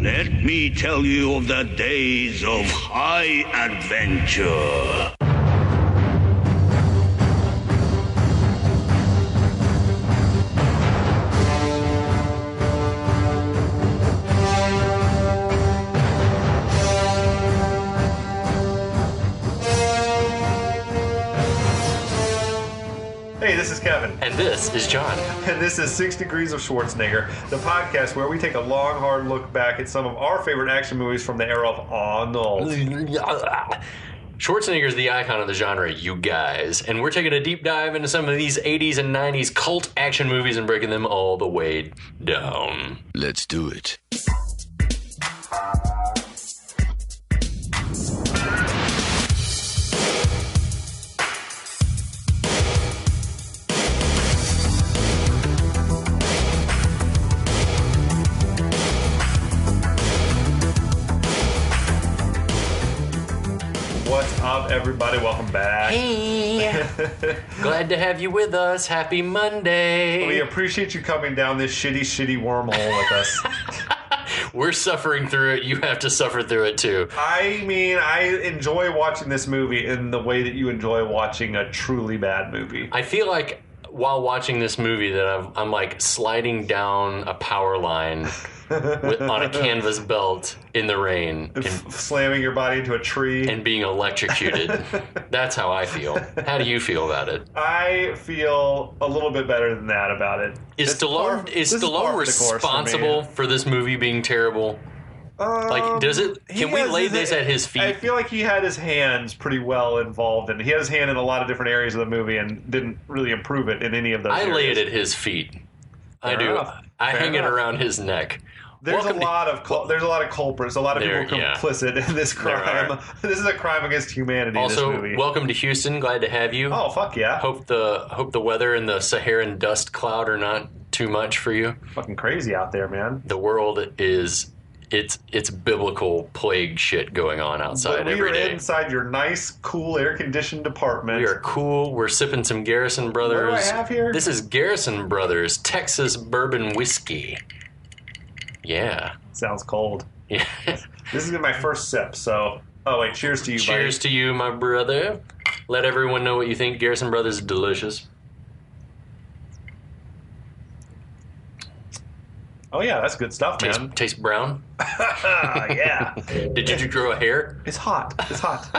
Let me tell you of the days of high adventure. Hey, this is Kevin. And this is John. And this is 6 Degrees of Schwarzenegger, the podcast where we take a long, hard look back at some of our favorite action movies from the era of Arnold. Schwarzenegger is the icon of the genre, you guys. And we're taking a deep dive into some of these 80s and 90s cult action movies and breaking them all the way down. Let's do it. What's up, everybody? Welcome back. Hey! Glad to have you with us. Happy Monday. We appreciate you coming down this shitty wormhole with us. We're suffering through it. You have to suffer through it, too. I mean, I enjoy watching this movie in the way that you enjoy watching a truly bad movie. I feel like while watching this movie that I'm like sliding down a power line on a canvas belt in the rain. Slamming your body into a tree. And being electrocuted. That's how I feel. How do you feel about it? I feel a little bit better than that about it. Is Stallone responsible for this movie being terrible? Can we lay this at his feet? I feel like he had his hands pretty well involved, and he had his hand in a lot of different areas of the movie and didn't really improve it in any of those areas. lay it at his feet. I do. I hang it around his neck. There's a lot of culprits, a lot of people complicit in this crime. This is a crime against humanity. Also, this movie. Welcome to Houston. Glad to have you. Oh, fuck yeah! Hope the weather and the Saharan dust cloud are not too much for you. Fucking crazy out there, man. The world is it's biblical plague shit going on outside every day. We are inside your nice, cool, air-conditioned apartment. We are cool. We're sipping some Garrison Brothers. What do I have here? This is Garrison Brothers Texas Bourbon Whiskey. Yeah. Sounds cold. Yeah. This is gonna be my first sip, so... Oh, wait, cheers to you, buddy. Cheers to you, my brother. Let everyone know what you think. Garrison Brothers is delicious. Oh, yeah, that's good stuff, man. Tastes brown? Yeah. Did you grow a hair? It's hot. It's hot.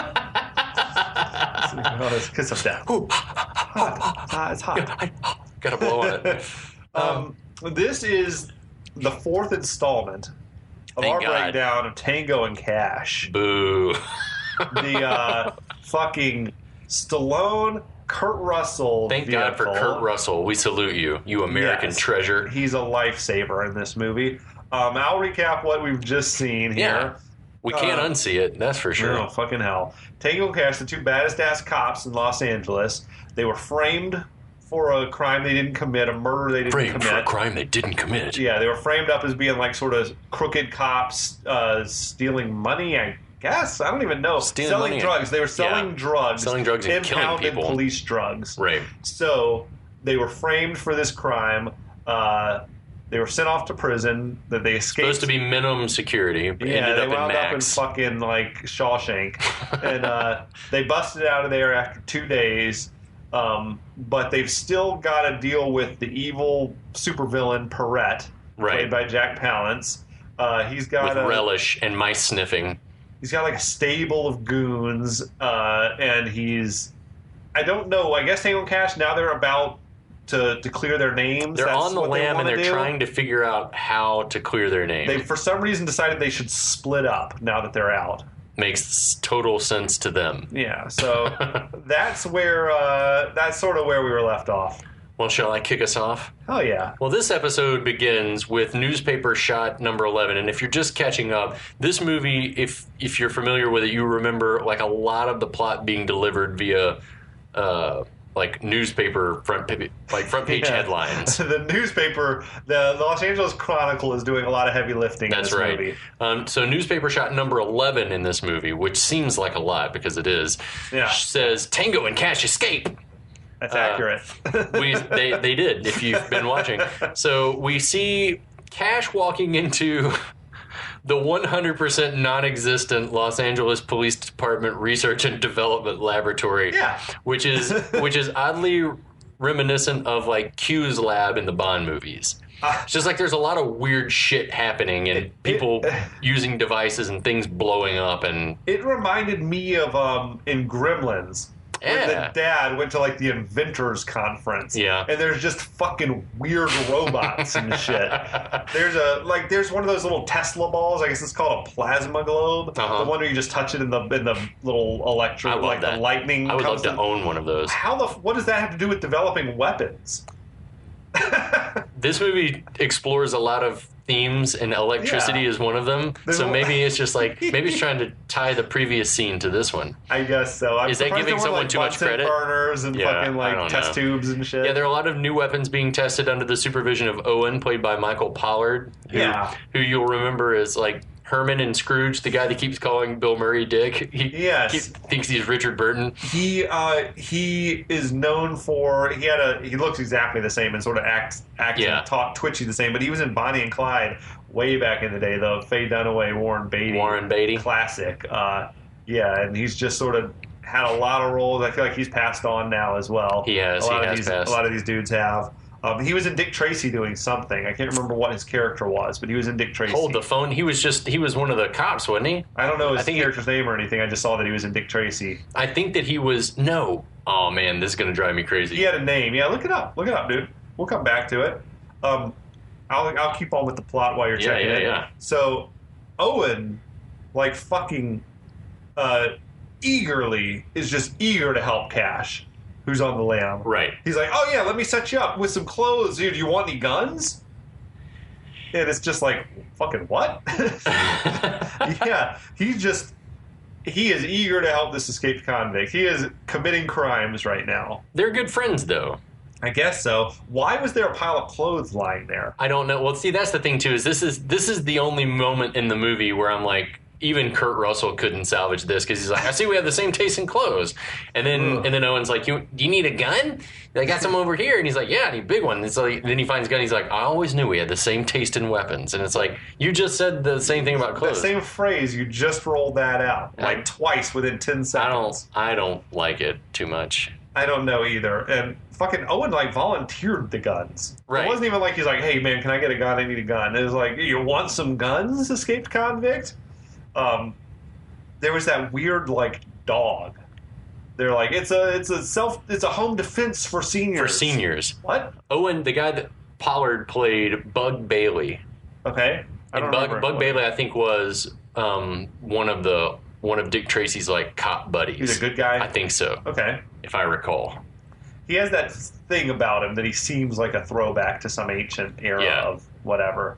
It's kiss of death. It's hot. Gotta blow on it. This is the fourth installment of our breakdown of Tango and Cash. Boo. The fucking Stallone, Kurt Russell Thank vehicle. God for Kurt Russell. We salute you, you American treasure. He's a lifesaver in this movie. I'll recap what we've just seen here. Yeah. We can't unsee it, that's for sure. No, fucking hell. Tango and Cash, the two baddest-ass cops in Los Angeles. They were framed for a crime they didn't commit, a murder they didn't commit. Framed for a crime they didn't commit. Yeah, they were framed up as being like sort of crooked cops stealing money, I guess. I don't even know. Selling drugs. They were selling drugs. Selling drugs and killing people. Police drugs. Right. So they were framed for this crime. They were sent off to prison. That they escaped. Supposed to be minimum security. Yeah, they wound up in fucking like Shawshank, and they busted out of there after 2 days. But they've still got to deal with the evil supervillain Perrette, played by Jack Palance. He's got with relish and mice sniffing. He's got like a stable of goons, and I don't know. I guess Tango and Cash now they're about to clear their names. They're on the lam and they're trying to figure out how to clear their name. They, for some reason, decided they should split up now that they're out. Makes total sense to them. Yeah, so that's sort of where we were left off. Well, shall I kick us off? Oh, yeah. Well, this episode begins with newspaper shot number 11. And if you're just catching up, this movie, if you're familiar with it, you remember like a lot of the plot being delivered via like newspaper front page headlines. The newspaper, the Los Angeles Chronicle is doing a lot of heavy lifting in this movie. So newspaper shot number 11 in this movie, which seems like a lot because it is, says Tango and Cash escape. That's accurate. They did, if you've been watching. So we see Cash walking into the 100% non-existent Los Angeles Police Department Research and Development Laboratory, which is oddly reminiscent of like Q's lab in the Bond movies. It's just like there's a lot of weird shit happening and people using devices and things blowing up. And it reminded me of in Gremlins. Where the dad went to like the inventors conference. Yeah. And there's just fucking weird robots and shit. There's one of those little Tesla balls. I guess it's called a plasma globe. The one where you just touch it in the little electric, like the lightning. I would love to own one of those. What does that have to do with developing weapons? This movie explores a lot of themes, and electricity is one of them. So maybe it's just like, maybe it's trying to tie the previous scene to this one. I guess so. Is that giving someone too much credit? Burners and fucking like test tubes and shit. Yeah, there are a lot of new weapons being tested under the supervision of Owen, played by Michael Pollard, who you'll remember as like Herman and Scrooge, the guy that keeps calling Bill Murray Dick. He thinks he's Richard Burton. He is known for he looks exactly the same and sort of acts and talk twitchy the same, but he was in Bonnie and Clyde way back in the day, the Faye Dunaway, Warren Beatty classic. And he's just sort of had a lot of roles. I feel like he's passed on now as well. He has. Passed. A lot of these dudes have. He was in Dick Tracy doing something. I can't remember what his character was, but he was in Dick Tracy. Hold the phone. He was one of the cops, wasn't he? I don't know his character's name or anything. I just saw that he was in Dick Tracy. I think that he was... No. Oh, man, this is going to drive me crazy. He had a name. Yeah, look it up. Look it up, dude. We'll come back to it. I'll keep on with the plot while you're checking it. Yeah. So, Owen, like fucking eagerly, is just eager to help Cash, who's on the lam. Right. He's like, oh, yeah, let me set you up with some clothes. Dude, do you want any guns? And it's just like, fucking what? Yeah, he is eager to help this escaped convict. He is committing crimes right now. They're good friends, though. I guess so. Why was there a pile of clothes lying there? I don't know. Well, see, that's the thing, too, is this is the only moment in the movie where I'm like, even Kurt Russell couldn't salvage this because he's like, I see we have the same taste in clothes. And then Owen's like, do you need a gun? I got some over here. And he's like, yeah, I need a big one. And so then he finds a gun. He's like, I always knew we had the same taste in weapons. And it's like, you just said the same thing about clothes. The same phrase, you just rolled that out like twice within 10 seconds. I don't like it too much. I don't know either. And fucking Owen like volunteered the guns. Right. It wasn't even like he's like, hey man, can I get a gun? I need a gun. It was like, you want some guns, escaped convict? There was that weird like dog. They're like, it's a home defense for seniors. For seniors. What? Owen, the guy that Pollard played, Bug Bailey. Okay. Bug Bailey, I think, was one of Dick Tracy's like cop buddies. He's a good guy? I think so. Okay. If I recall. He has that thing about him that he seems like a throwback to some ancient era of whatever.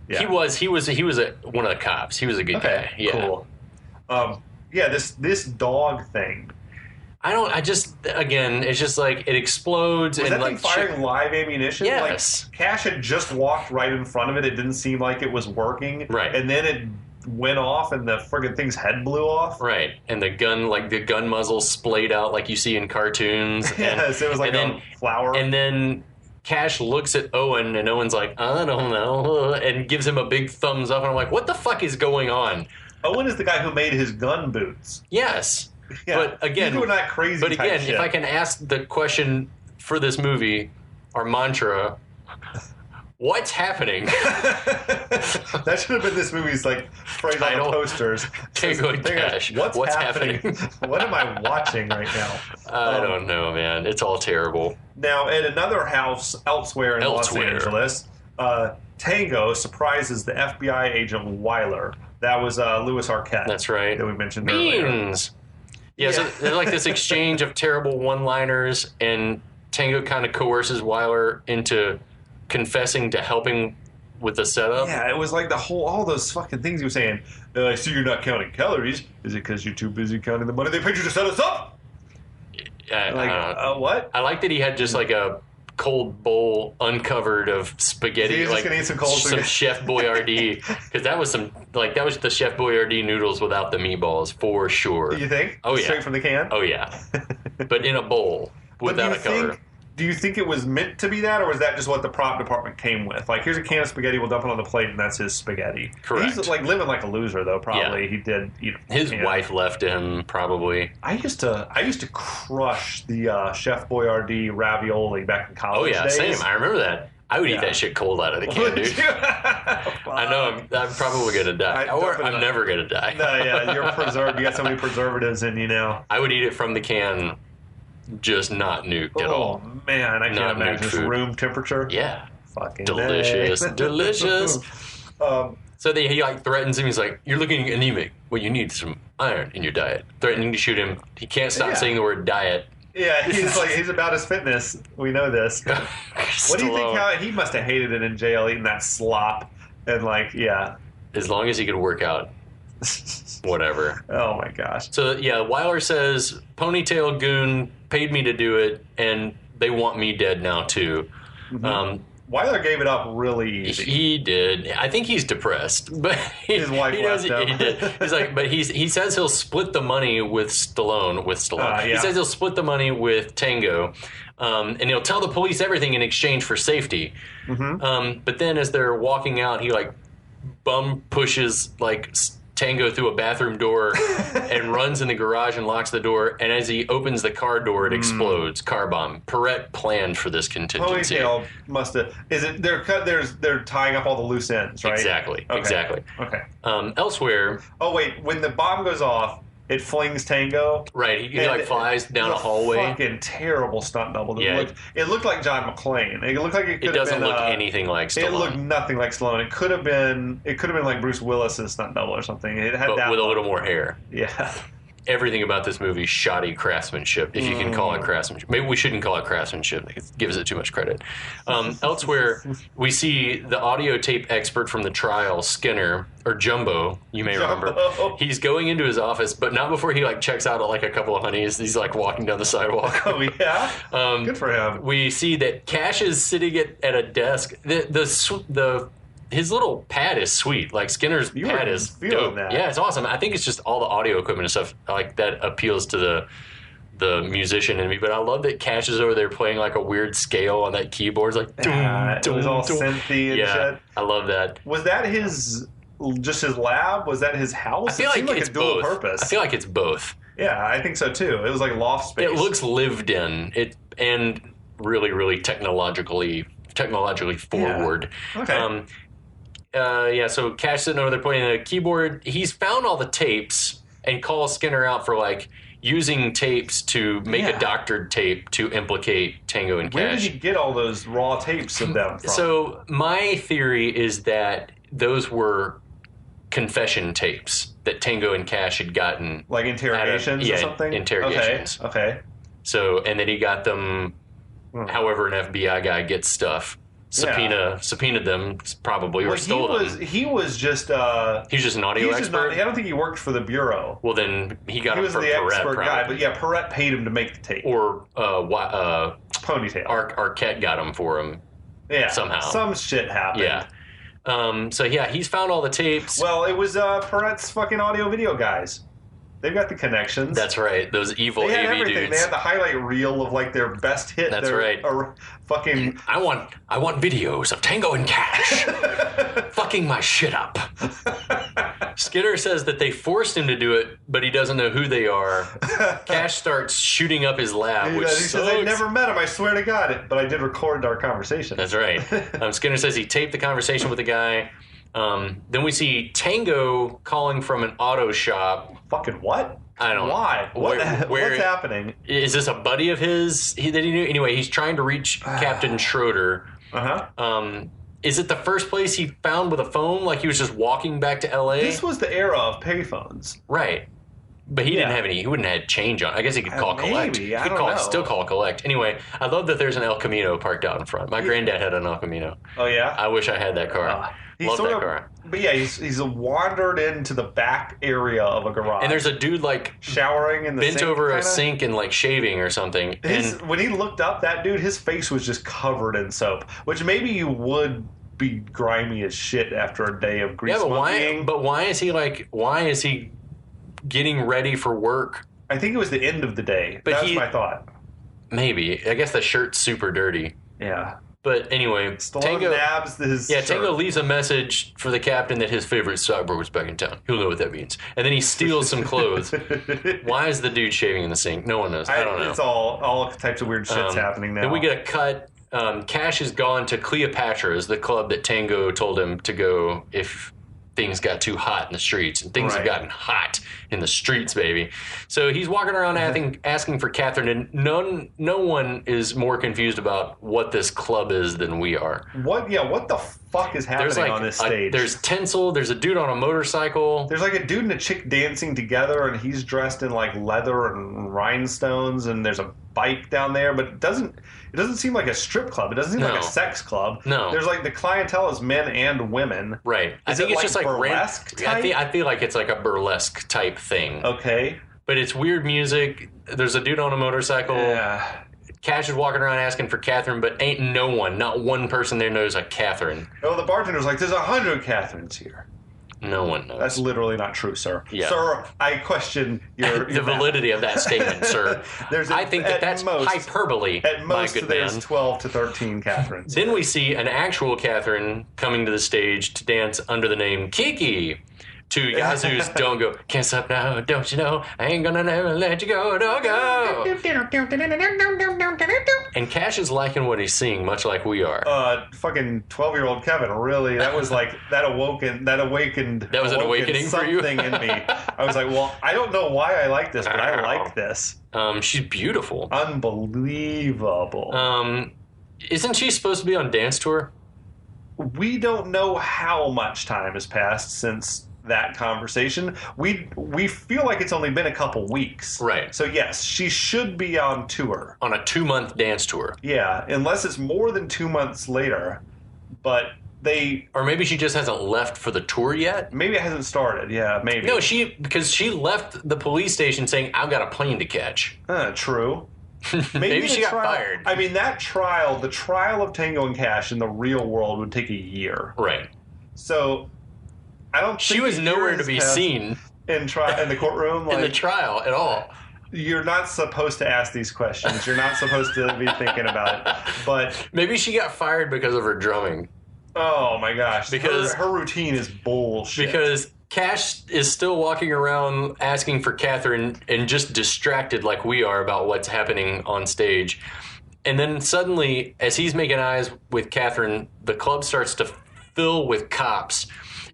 Yeah. He was one of the cops. He was a good guy. Yeah. Cool. This dog thing. It's just like it explodes. Was and that like thing firing live ammunition? Yes. Like Cash had just walked right in front of it. It didn't seem like it was working. Right. And then it went off and the friggin' thing's head blew off. Right. And the gun muzzle splayed out like you see in cartoons. Yes, it was like a flower. And then Cash looks at Owen, and Owen's like, I don't know, and gives him a big thumbs up. And I'm like, what the fuck is going on? Owen is the guy who made his gun boots. Yes. Yeah. But again, he's doing that crazy But again, shit. If I can ask the question for this movie, our mantra, what's happening? That should have been this movie's like phrase on the posters. Tango Cash. What's happening? What am I watching right now? I don't know, man. It's all terrible. Now, at another house elsewhere in Los Angeles, Tango surprises the FBI agent Weiler. That was Louis Arquette. That's right. That we mentioned earlier. Yeah, so there's like this exchange of terrible one-liners, and Tango kind of coerces Weiler into confessing to helping with the setup. Yeah, it was like all those fucking things he was saying. I see you're not counting calories. Is it because you're too busy counting the money they paid you to set us up? What? I like that he had just like a cold bowl uncovered of spaghetti. He's just gonna eat some cold some Chef Boyardee, because that was the Chef Boyardee noodles without the meatballs for sure. You think? Oh yeah, straight from the can. Oh yeah, but in a bowl without a cover. Do you think it was meant to be that, or was that just what the prop department came with? Like, here's a can of spaghetti, we'll dump it on the plate, and that's his spaghetti. Correct. He's like living like a loser, though. Probably he did eat. His wife left him, probably. I used to crush the Chef Boyardee ravioli back in college. Oh yeah, days. same. I remember that. I would eat that shit cold out of the can, dude. I know I'm probably gonna die, or I'm never gonna die. No, yeah, you're preserved. You got so many preservatives in you now. I would eat it from the can, just not nuked at all. Oh man, I can't imagine this room temperature. Yeah, fucking delicious, delicious. So he like threatens him. He's like, "You're looking anemic. Well, you need some iron in your diet." Threatening to shoot him. He can't stop saying the word diet. Yeah, he's about his fitness. We know this. What do you think? How he must have hated it in jail, eating that slop, and as long as he could work out, whatever. Oh my gosh. So Wyler says Ponytail goon paid me to do it, and they want me dead now too. Mm-hmm. Wyler gave it up really easy. He did. I think he's depressed, but his wife left him. He did. He's like, but he says he'll split the money with Stallone. He says he'll split the money with Tango, and he'll tell the police everything in exchange for safety. Mm-hmm. But then, as they're walking out, he like bum pushes like Tango through a bathroom door and runs in the garage and locks the door. And as he opens the car door, it explodes. Car bomb. Perrette planned for this contingency. Ponytail must have. Is it? They're tying up all the loose ends, right? Exactly. Okay. Exactly. Okay. Elsewhere. Oh wait, when the bomb goes off, it flings Tango. Right. He like flies down a hallway. Fucking terrible stunt double. Yeah. It looked like John McClane. It looked like it could have been. It doesn't look anything like Stallone. It looked nothing like Stallone. It could have been like Bruce Willis's stunt double or something. It had that with a little more hair. Yeah. Everything about this movie, shoddy craftsmanship, if you can call it craftsmanship. Maybe we shouldn't call it craftsmanship. It gives it too much credit. Elsewhere, we see the audio tape expert from the trial, Skinner, or Jumbo, you may remember. He's going into his office, but not before he like checks out like a couple of honeys. He's like walking down the sidewalk. Oh, yeah? Good for him. We see that Cash is sitting at a desk. His little pad is sweet. Like Skinner's pad is dope. That. Yeah, it's awesome. I think it's just all the audio equipment and stuff like that appeals to the musician in me. But I love that Cash is over there playing like a weird scale on that keyboard. It's like it was all synthy and shit. I love that. Was that just his lab? Was that his house? I feel like it's dual both. purpose. I feel like it's both. Yeah, I think so too. It was like loft space. It looks lived in. And really, really technologically forward. Yeah. Okay. So Cash sitting over there playing the keyboard. He's found all the tapes and calls Skinner out for like using tapes to make a doctored tape to implicate Tango and Cash. Where did he get all those raw tapes of them from? So my theory is that those were confession tapes that Tango and Cash had gotten. Like interrogations or something? Interrogations. Okay. So, and then he got them however an FBI guy gets stuff. Subpoenaed them probably or stole them. He was just he's just an audio expert. I don't think he worked for the bureau. Well, then he got him from the Perrette, expert probably. guy, but Perrette paid him to make the tape. Or Ponytail. Arquette got him for him. Yeah, somehow some shit happened. Yeah. He's found all the tapes. Well, it was Perrette's fucking audio video guys. They've got the connections. That's right. Those evil AV everything. Dudes. They had the highlight reel of like their best hit. That's right. Fucking. I want videos of Tango and Cash fucking my shit up. Skinner says that they forced him to do it, but he doesn't know who they are. Cash starts shooting up his lab, which sucks. He says, I never met him, I swear to God. But I did record our conversation. That's right. Skinner says he taped the conversation with the guy. Then we see Tango calling from an auto shop. Fucking what? I don't know. Why? What's happening? Is this a buddy of his that he knew? Anyway, he's trying to reach Captain Schroeder. Is it the first place he found with a phone? Like he was just walking back to L.A.? This was the era of payphones. Right. But he didn't have any. He wouldn't have had change on. I guess he could call collect. Maybe. I don't know. Still call collect. Anyway, I love that there's an El Camino parked out in front. My granddad had an El Camino. Oh, yeah? I wish I had that car. Love that car. But yeah, he's wandered into the back area of a garage. And there's a dude like showering in the bent sink, over kinda? A sink and like shaving or something. When he looked up, that dude, his face was just covered in soap, which maybe you would be grimy as shit after a day of grease monkeying. But why is he getting ready for work? I think it was the end of the day. That's my thought. Maybe. I guess the shirt's super dirty. Yeah. But anyway, Stallone nabs his shirt. Tango leaves a message for the captain that his favorite stockbroker's back in town. He'll know what that means. And then he steals some clothes. Why is the dude shaving in the sink? No one knows. I don't know. It's all types of weird shit's happening now. Then we get a cut. Cash has gone to Cleopatra's, the club that Tango told him to go if things got too hot in the streets. And things have gotten hot in the streets, baby. So he's walking around asking for Catherine, and no one is more confused about what this club is than we are. What the fuck is happening on this stage? There's tinsel, there's a dude on a motorcycle. There's like a dude and a chick dancing together, and he's dressed in like leather and rhinestones, and there's a bike down there, but it doesn't seem like a strip club. It doesn't seem like a sex club. No. There's like the clientele is men and women. Right. I think it's just like burlesque type? I feel like it's like a burlesque type thing. Okay. But it's weird music. There's a dude on a motorcycle. Yeah. Cash is walking around asking for Catherine, but ain't not one person there knows a Catherine. Oh, the bartender's like, there's 100 Catherines here. No one knows. That's literally not true, sir. Yeah. Sir, I question your the validity of that statement, sir. I think that's hyperbole. At most, my good there's man. 12 to 13 Catherines. Then we see an actual Catherine coming to the stage to dance under the name Kiki to Yazoo's Don't Go. Can't stop now, don't you know? I ain't gonna never let you go, don't go. And Cash is liking what he's seeing, much like we are. Fucking 12-year-old Kevin, really, that was like, that awakened That was an awakening for you? something in me. I was like, well, I don't know why I like this, but I like this. She's beautiful. Unbelievable. Isn't she supposed to be on dance tour? We don't know how much time has passed since that conversation. We feel like it's only been a couple weeks. Right. So yes, she should be on tour. On a 2-month dance tour. Yeah, unless it's more than 2 months later. But or maybe she just hasn't left for the tour yet? Maybe it hasn't started, yeah, maybe. No, because she left the police station saying, I've got a plane to catch. True. Maybe she got fired. I mean, the trial of Tango and Cash in the real world would take a year. Right. So I don't think she was nowhere to be seen in the courtroom. In the trial at all. You're not supposed to ask these questions. You're not supposed to be thinking about it. But maybe she got fired because of her drumming. Oh my gosh. Because her routine is bullshit. Because Cash is still walking around asking for Catherine and just distracted like we are about what's happening on stage. And then suddenly, as he's making eyes with Catherine, the club starts to fill with cops.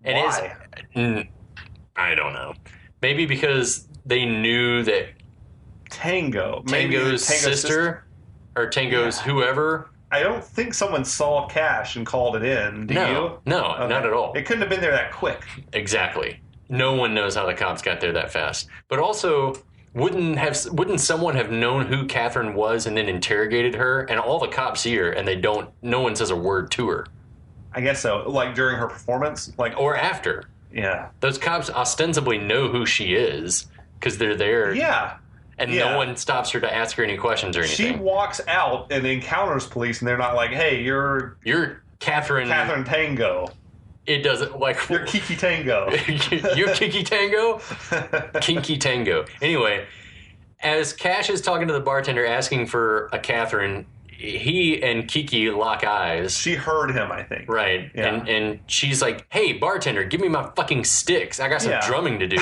And why? I don't know. Maybe because they knew that Tango's sister or Tango's whoever. I don't think someone saw Cash and called it in. Do you? No, okay. Not at all. It couldn't have been there that quick. Exactly. No one knows how the cops got there that fast. But also, wouldn't someone have known who Catherine was and then interrogated her? And all the cops see her and no one says a word to her. I guess so. Like during her performance? Or after. Yeah. Those cops ostensibly know who she is because they're there. Yeah. And no one stops her to ask her any questions or anything. She walks out and encounters police, and they're not like, "Hey, you're Catherine Tango." It doesn't like you're Kiki Tango. You're Kiki Tango, Kinky Tango. Anyway, as Cash is talking to the bartender asking for a Catherine, he and Kiki lock eyes. She heard him, I think. Right. Yeah. And she's like, "Hey, bartender, give me my fucking sticks. I got some drumming to do."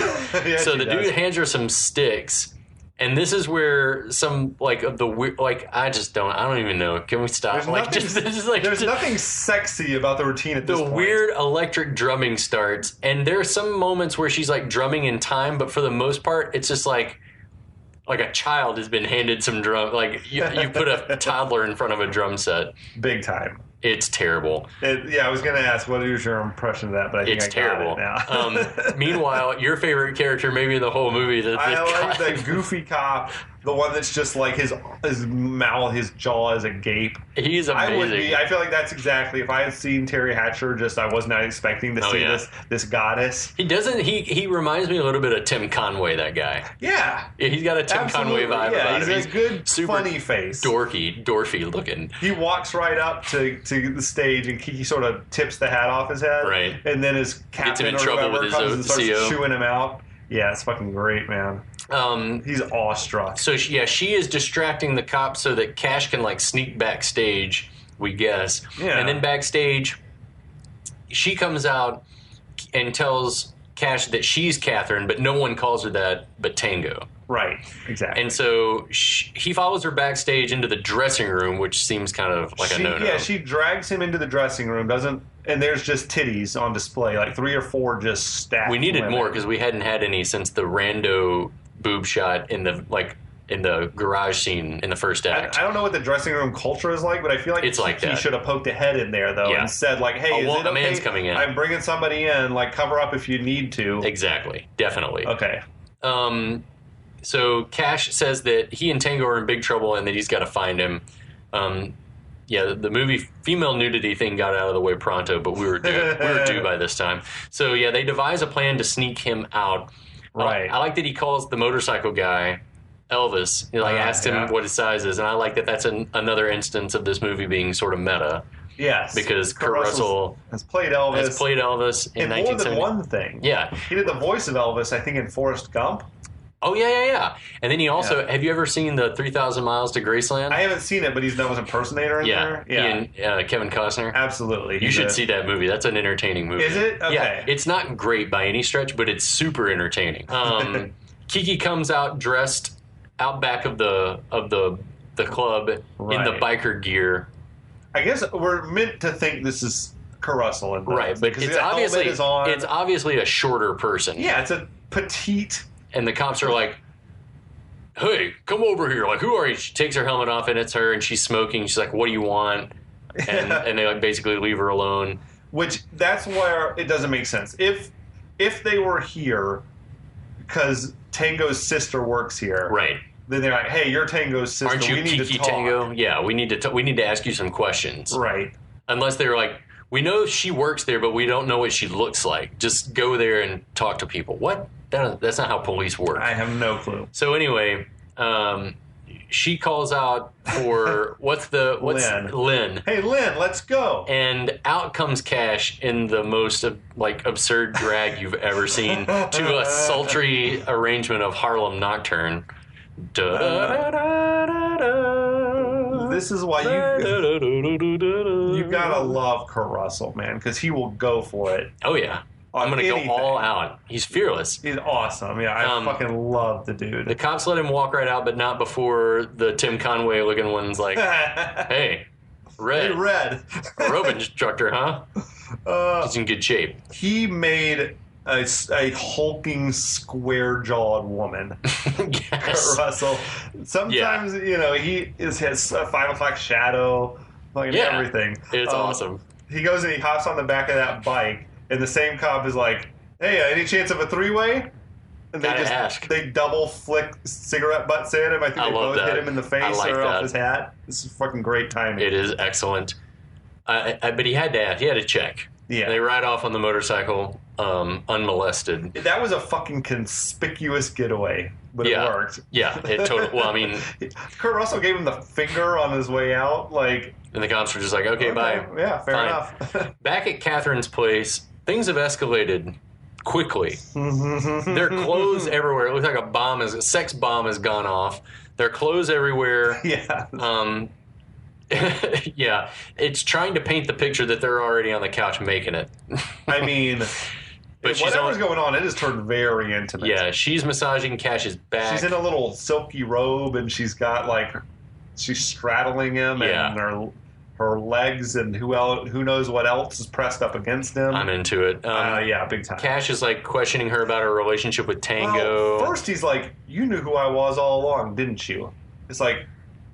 So the dude hands her some sticks. And this is where some of the weird, I don't even know. Can we stop? There's nothing sexy about the routine at this point. The weird electric drumming starts, and there's some moments where she's drumming in time, but for the most part, it's just like a child has been handed some drum. You put a toddler in front of a drum set. Big time. It's terrible. I was going to ask, what is your impression of that? But I think it's terrible. Got it now. Meanwhile, your favorite character, maybe in the whole movie, I like the goofy cop, the one that's just like his mouth, his jaw is agape. He's amazing. I feel like that's exactly, if I had seen Terry Hatcher, I was not expecting to see this goddess. He reminds me a little bit of Tim Conway, that guy. Yeah. He's got a Tim Conway vibe about him. He's a good, funny face. Dorky looking. He walks right up to the stage, and Kiki sort of tips the hat off his head. Right. And then his captain gets him in trouble with his comes and starts CO. chewing him out. Yeah, it's fucking great, man. He's awestruck. So she is distracting the cops so that Cash can like sneak backstage, we guess. Yeah. And then backstage, she comes out and tells Cash that she's Catherine, but no one calls her that but Tango. Right, exactly. And so he follows her backstage into the dressing room, which seems kind of like a no-no. Yeah, she drags him into the dressing room, and there's just titties on display, like 3 or 4 just stacked. We needed more because we hadn't had any since the rando boob shot in the garage scene in the first act. I don't know what the dressing room culture is like, but I feel like it's like he that. should have poked a head in there, though, and said, like, hey, is it okay? A man's coming in. I'm bringing somebody in, like, cover up if you need to. Exactly. Definitely. Okay. So Cash says that he and Tango are in big trouble and that he's got to find him. The movie female nudity thing got out of the way pronto, but we were due by this time. So yeah, they devise a plan to sneak him out. Right. I like that he calls the motorcycle guy Elvis. He asked him what his size is, and I like that that's another instance of this movie being sort of meta. Yes. Because Kurt Russell has played Elvis in more than one thing. Yeah. He did the voice of Elvis, I think, in Forrest Gump. Oh, yeah. And then he also... Have you ever seen the 3,000 Miles to Graceland? I haven't seen it, but he's done with impersonator in there. Yeah. He and Kevin Costner. Absolutely. You should see that movie. That's an entertaining movie. Is it? Okay. Yeah. It's not great by any stretch, but it's super entertaining. Kiki comes out dressed out back of the club in the biker gear. I guess we're meant to think this is Kurt Russell. Right, but it's obviously a shorter person. Yeah, it's a petite... And the cops are like, hey, come over here. Like, who are you? She takes her helmet off, and it's her, and she's smoking. She's like, what do you want? And they basically leave her alone. Which, that's where it doesn't make sense. If they were here, because Tango's sister works here. Right. Then they're like, hey, you're Tango's sister. Aren't you we need Kiki to talk. Tango? Yeah, we need to ask you some questions. Right. Unless they're like, we know she works there, but we don't know what she looks like. Just go there and talk to people. What? That's not how police work. I have no clue. So anyway, she calls out for Lynn. Hey, Lynn, let's go. And out comes Cash in the most absurd drag you've ever seen to a sultry arrangement of Harlem Nocturne. This is why you gotta love Kurt Russell, man, because he will go for it. Oh yeah. I'm going to go all out. He's fearless. He's awesome. Yeah, I fucking love the dude. The cops let him walk right out, but not before the Tim Conway-looking one's like, hey, Red. Hey, Red. A rope instructor, huh? He's in good shape. He made a hulking, square-jawed woman. Yes. Kurt Russell. Sometimes, he has a 5 o'clock shadow, everything. It's awesome. He goes and he hops on the back of that bike. And the same cop is like, hey, any chance of a 3-way? And they double flick cigarette butts at him. I think they both hit him in the face or off his hat. This is fucking great timing. It is excellent. But he had to check. Yeah. They ride off on the motorcycle unmolested. That was a fucking conspicuous getaway, but it worked. Yeah, it totally. Well, I mean, Kurt Russell gave him the finger on his way out, and the cops were just like, okay, bye. Yeah, fair enough. Back at Catherine's place, things have escalated quickly. There are clothes everywhere. It looks like a sex bomb has gone off. There are clothes everywhere. Yeah. Yeah, it's trying to paint the picture that they're already on the couch making it. I mean, but whatever's going on, it has turned very intimate. Yeah, she's massaging Cash's back. She's in a little silky robe, and she's got she's straddling him, and her legs, and who knows what else is pressed up against him. I'm into it. Yeah, big time. Cash is questioning her about her relationship with Tango. Well, first he's like, you knew who I was all along, didn't you? It's like,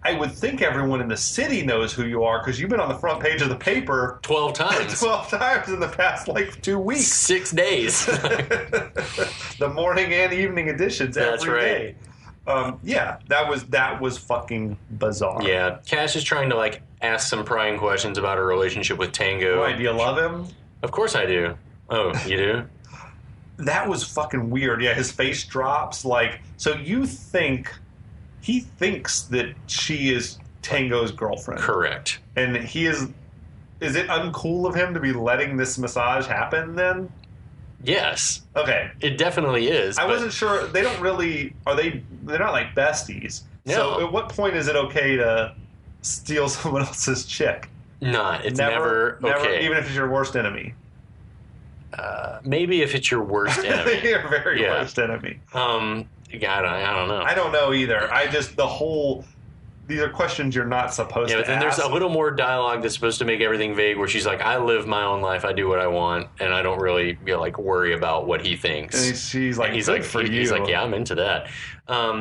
I would think everyone in the city knows who you are because you've been on the front page of the paper 12 times. 12 times in the past 2 weeks. 6 days. The morning and evening editions every day. Yeah, that was fucking bizarre. Yeah, Cash is trying to ask some prying questions about her relationship with Tango. Why, do you love him? Of course I do. Oh, you do? That was fucking weird. Yeah, his face drops. So he thinks that she is Tango's girlfriend. Correct. And he is it uncool of him to be letting this massage happen then? Yes. Okay. It definitely is. I wasn't sure. They don't really... They're not like besties. No. So at what point is it okay to steal someone else's chick? It's never okay. Even if it's your worst enemy. Maybe if it's your worst enemy. Your very worst enemy. I don't know. I don't know either. These are questions you're not supposed to ask. Yeah, but then there's a little more dialogue that's supposed to make everything vague, where she's like, I live my own life, I do what I want, and I don't really worry about what he thinks. And she's like, he's like, yeah, I'm into that.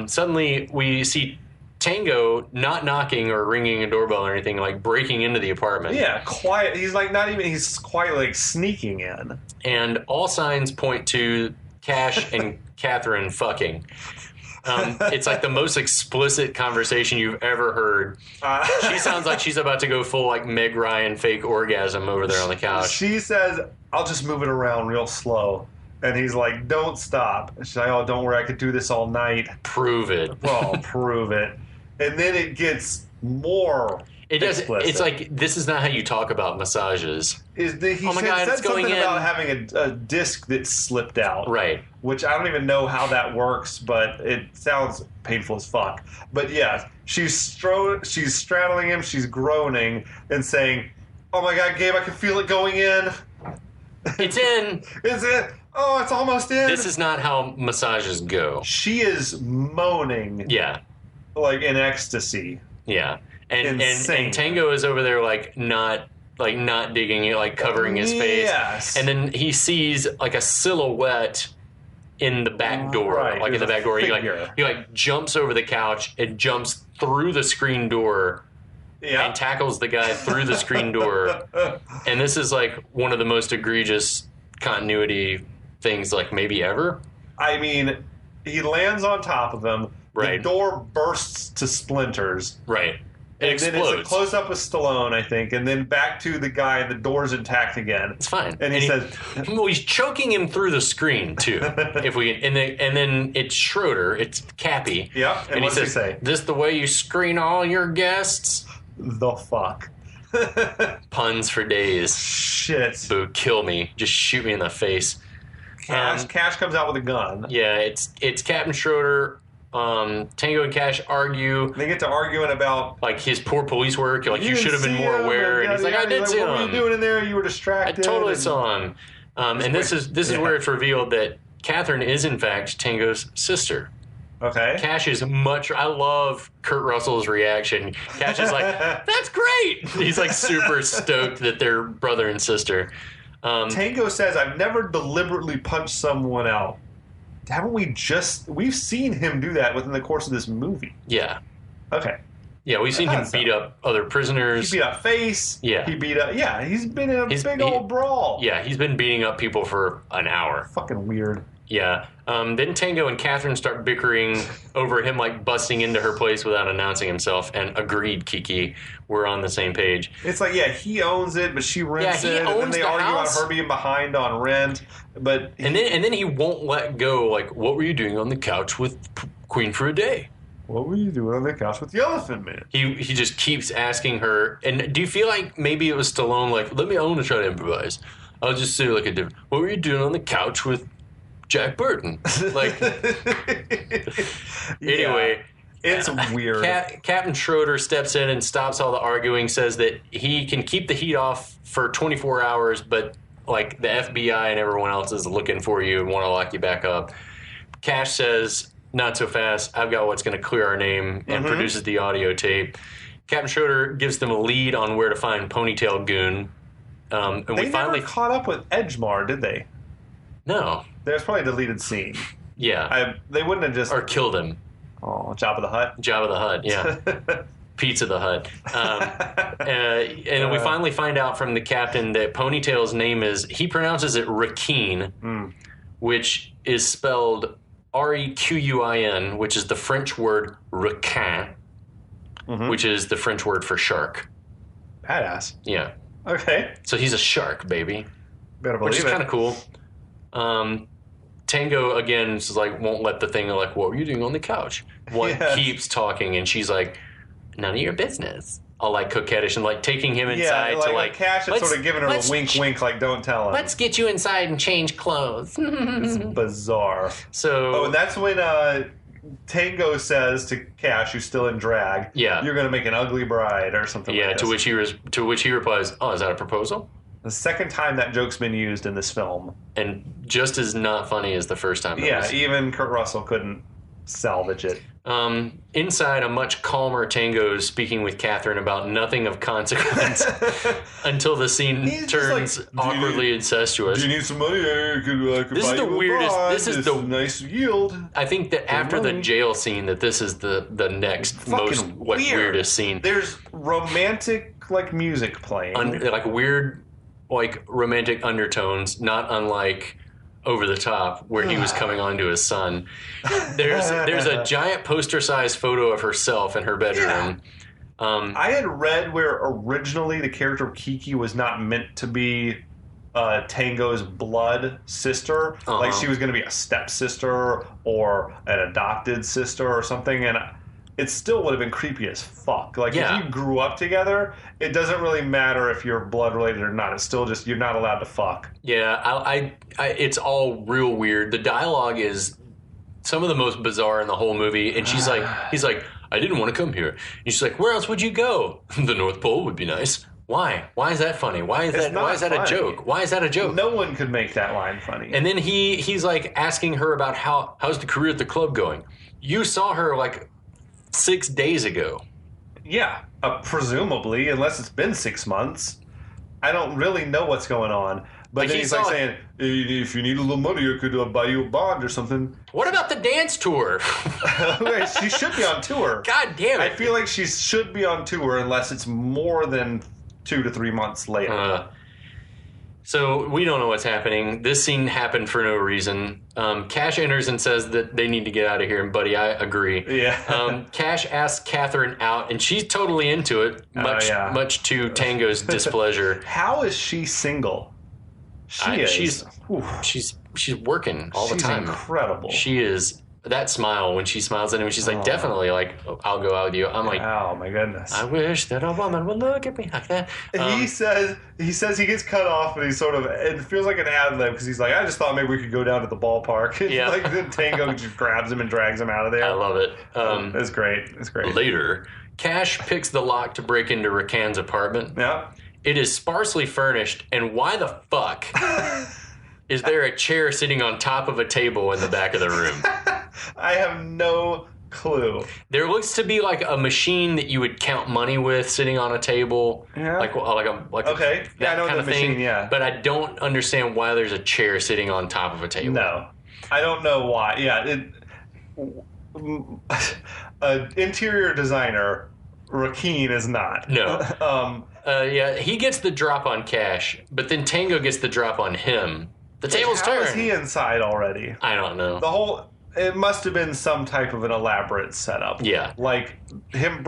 Suddenly we see Tango not knocking or ringing a doorbell or anything, like breaking into the apartment. Yeah, quiet. He's quietly sneaking in. And all signs point to Cash and Catherine fucking. It's like the most explicit conversation you've ever heard. She sounds like she's about to go full like Meg Ryan fake orgasm over there on the couch. She says, I'll just move it around real slow. And he's like, don't stop. And she's like, oh, don't worry, I could do this all night. Prove it. Well, prove it. And then it gets more explicit. It's like, this is not how you talk about massages. He said something about having a disc that slipped out. Right. Which I don't even know how that works, but it sounds painful as fuck. But yeah, she's straddling him, she's groaning and saying, oh my God, Gabe, I can feel it going in. It's in. Is it? Oh, it's almost in. This is not how massages go. She is moaning. Yeah. Like in ecstasy. Yeah. And Tango is over there not digging it, like covering his face. Yes. And then he sees like a silhouette in the back door. Right. Like in the back door. He jumps over the couch and jumps through the screen door. Yeah. And tackles the guy through the screen door. And this is like one of the most egregious continuity things like maybe ever. I mean, he lands on top of them. Right. The door bursts to splinters. Right. It explodes. Then it's a close-up with Stallone, I think, and then back to the guy, and the door's intact again. It's fine. And he says... Well, he's choking him through the screen, too. And then it's Schroeder, it's Cappy. Yeah, and what does he say? This the way you screen all your guests? The fuck? Puns for days. Shit. Boo, kill me. Just shoot me in the face. Cash comes out with a gun. Yeah, it's Captain Schroeder... Tango and Cash argue. They get to arguing about like his poor police work. Like you should have been more aware. And he's like, I did see him. What were you doing in there? You were distracted. I totally saw him. And this is where it's revealed that Catherine is in fact Tango's sister. Okay. Cash is I love Kurt Russell's reaction. Cash is like, that's great. He's like super stoked that they're brother and sister. Tango says, I've never deliberately punched someone out. Haven't we've seen him do that within the course of this movie. Yeah. Okay. Yeah, we've seen him beat up other prisoners. He beat up Face. Yeah. He's been in a big old brawl. Yeah, he's been beating up people for an hour. Fucking weird. Yeah. Then Tango and Catherine start bickering over him like busting into her place without announcing himself. And agreed, Kiki, we're on the same page. It's like, yeah, he owns it, but she rents it. And then they argue about her being behind on rent. But and then he won't let go. Like, what were you doing on the couch with Queen for a day? What were you doing on the couch with the Elephant Man? He just keeps asking her. And do you feel like maybe it was Stallone? Like, I want to try to improvise. I'll just say like a different. What were you doing on the couch with Jack Burton? Like, anyway. It's weird. Captain Schroeder steps in and stops all the arguing, says that he can keep the heat off for 24 hours, but like the FBI and everyone else is looking for you and want to lock you back up. Cash says, not so fast. I've got what's going to clear our name, and produces the audio tape. Captain Schroeder gives them a lead on where to find Ponytail Goon. And they never caught up with Edgemar, did they? No. There's probably a deleted scene. Yeah. They wouldn't have just... Or killed him. Oh, Jabba the Hutt? Jabba the Hutt, yeah. Pizza the Hut. And we finally find out from the captain that Ponytail's name he pronounces it Requin, which is spelled R-E-Q-U-I-N, which is the French word requin, which is the French word for shark. Badass. Yeah. Okay. So he's a shark, baby. Better believe which is kind of cool. Tango, again, is like, won't let the thing, like, what were you doing on the couch? Keeps talking, and she's like, none of your business. all like coquettish and like taking him inside to like Cash is sort of giving her a wink, like don't tell him. Let's get you inside and change clothes. It's bizarre. So, and that's when Tango says to Cash, who's still in drag, "Yeah, you're going to make an ugly bride or something." Yeah, like to which he replies, "Oh, is that a proposal?" The second time that joke's been used in this film, and just as not funny as the first time. Yeah, even Kurt Russell couldn't salvage it. Inside, a much calmer Tango is speaking with Catherine about nothing of consequence until the scene turns like, awkwardly incestuous. Do you need some money? I could this buy is the you weirdest. Bond. This is the nice yield. I think that after the jail scene, that this is the next most weirdest scene. There's romantic like music playing, like weird, like romantic undertones, not unlike Over the Top, where he was coming on to his son. There's a giant poster-sized photo of herself in her bedroom. Yeah. I had read where originally the character of Kiki was not meant to be Tango's blood sister. Like she was going to be a stepsister or an adopted sister or something, and it still would have been creepy as fuck. Like, if you grew up together, it doesn't really matter if you're blood related or not. It's still just, you're not allowed to fuck. Yeah, I it's all real weird. The dialogue is some of the most bizarre in the whole movie. And he's like, I didn't want to come here. And she's like, where else would you go? The North Pole would be nice. Why? Why is that funny? Why is that a joke? Why is that a joke? No one could make that line funny. And then he's like asking her about how's the career at the club going? You saw her like 6 days ago. Yeah, presumably, unless it's been 6 months. I don't really know what's going on. But like then he's like saying, if you need a little money, I could buy you a bond or something. What about the dance tour? She should be on tour. God damn it. I feel like she should be on tour unless it's more than 2 to 3 months later. So we don't know what's happening. This scene happened for no reason. Cash enters and says that they need to get out of here, and Buddy, I agree. Yeah. Cash asks Catherine out, and she's totally into it, much to Tango's displeasure. How is she single? She's working all the time. She's incredible. She is. That smile when she smiles at him, she's like, definitely, like, I'll go out with you. I'm like, oh my goodness. I wish that a woman would look at me like that. He says he gets cut off, and he's sort of, it feels like an ad lib because he's like, I just thought maybe we could go down to the ballpark. And like then Tango just grabs him and drags him out of there. I love it. It's great. It's great. Later, Cash picks the lock to break into Rakan's apartment. Yeah. It is sparsely furnished, and why the fuck is there a chair sitting on top of a table in the back of the room? I have no clue. There looks to be like a machine that you would count money with sitting on a table. Yeah. Like okay. That I know kind the of machine, thing. Yeah. But I don't understand why there's a chair sitting on top of a table. No. I don't know why. Yeah. Interior designer Rakeen is not. No. He gets the drop on Cash, but then Tango gets the drop on him. The table's turned. How is he inside already? I don't know. It must have been some type of an elaborate setup. Yeah. Like him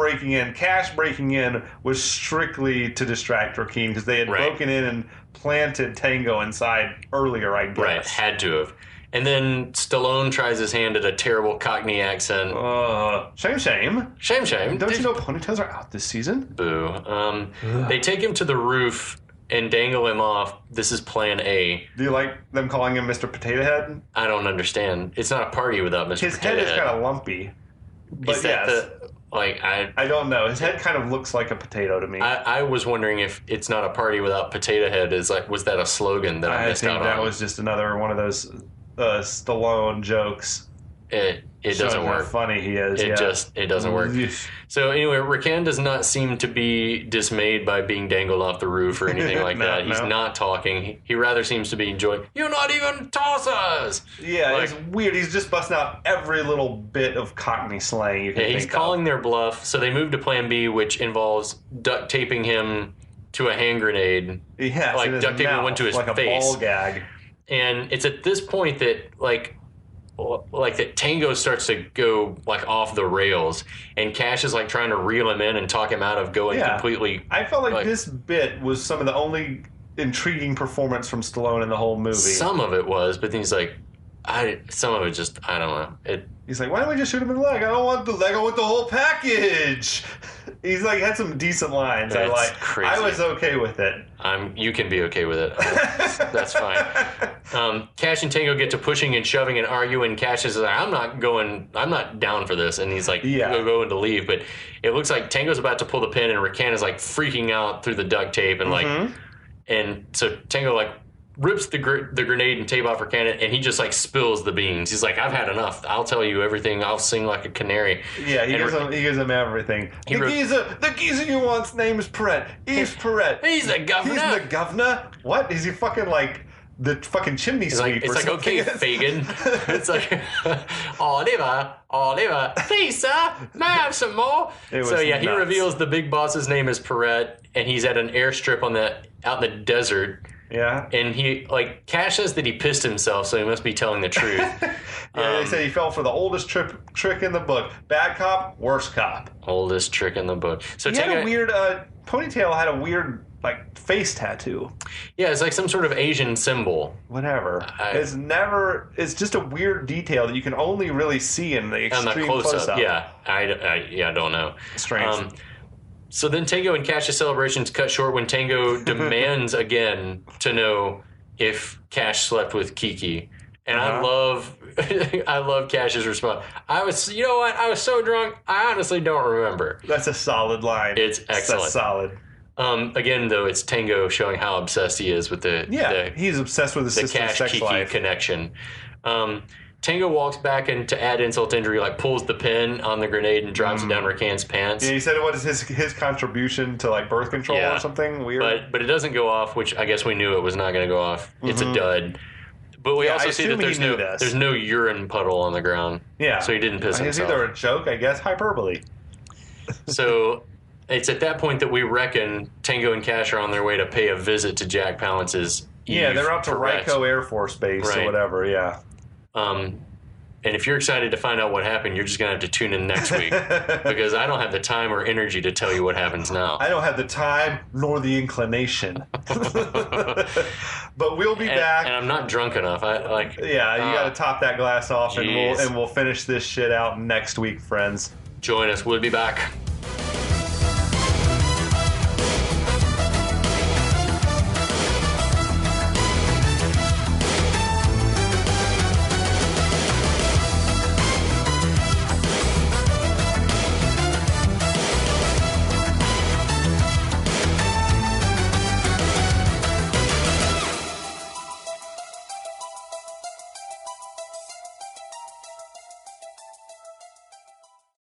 Cash breaking in was strictly to distract Rakeen because they had broken in and planted Tango inside earlier, I guess. Right, had to have. And then Stallone tries his hand at a terrible Cockney accent. Shame. Shame. Don't you know Ponytails are out this season? Boo. They take him to the roof and dangle him off. This is plan A. Do you like them calling him Mr. Potato Head? I don't understand. It's not a party without Mr. His Potato Head. His head is kind of lumpy. But is that I don't know. His head kind of looks like a potato to me. I was wondering if it's not a party without Potato Head. Was that a slogan that I missed out on? I think that was just another one of those Stallone jokes. It doesn't work. How funny he is. It doesn't work. So anyway, Rakan does not seem to be dismayed by being dangled off the roof or anything like that. He's not talking. He rather seems to be enjoying. You're not even toss us. Yeah, it's weird. He's just busting out every little bit of Cockney slang you can think of. He's calling their bluff. So they move to Plan B, which involves duct taping him to a hand grenade. Yeah, like duct taping one to his face, like a ball gag. And it's at this point that that Tango starts to go like off the rails, and Cash is like trying to reel him in and talk him out of going completely. I felt like this bit was some of the only intriguing performance from Stallone in the whole movie. Some of it was, but then he's like, Some of it just, I don't know. He's like, why don't we just shoot him in the leg? I don't want the leg. I want the whole package. He's like, had some decent lines. That's crazy. I was okay with it. You can be okay with it. That's fine. Cash and Tango get to pushing and shoving and arguing. Cash is like, I'm not down for this. And he's like, going to leave. But it looks like Tango's about to pull the pin and Rakan is like freaking out through the duct tape. And and so Tango like rips the grenade and tape off Rakan, and he just like spills the beans. He's like, I've had enough. I'll tell you everything. I'll sing like a canary. Yeah, he gives him everything. The geezer you want's name is Perret. Yves Perret. He's the governor. He's the governor? What? Is he fucking like the fucking chimney sweep? It's like, okay, Fagin. It's like, Oliver, please, sir, may I have some more? So yeah, he reveals the big boss's name is Perret, and he's at an airstrip out in the desert. Yeah. And Cash says that he pissed himself, so he must be telling the truth. They said he fell for the oldest trick in the book. Bad cop, worst cop. Oldest trick in the book. So he had a weird, Ponytail had a weird, face tattoo. Yeah, it's like some sort of Asian symbol. Whatever. It's just a weird detail that you can only really see in the extreme close-up. Yeah, I don't know. Strange. So then Tango and Cash's celebrations cut short when Tango demands again to know if Cash slept with Kiki. And I love Cash's response. I was so drunk, I honestly don't remember. That's a solid line. It's excellent. That's solid. Again, though, it's Tango showing how obsessed he is with he's obsessed with his sister's sex Cash-Kiki life. connection. Tango walks back and to add insult to injury, pulls the pin on the grenade and drops it down Rakan's pants. Yeah, he said what is his contribution to birth control or something weird. But it doesn't go off, which I guess we knew it was not going to go off. It's a dud. But we also see that there's no urine puddle on the ground. Yeah. So he didn't piss himself. It's either a joke, I guess, hyperbole. So it's at that point that we reckon Tango and Cash are on their way to pay a visit to Jack Palance's they're out to Ryko Air Force Base or whatever, yeah. And if you're excited to find out what happened, you're just going to have to tune in next week because I don't have the time or energy to tell you what happens now. I don't have the time nor the inclination. But we'll be back. And I'm not drunk enough. You got to top that glass off, and we'll finish this shit out next week, friends. Join us. We'll be back.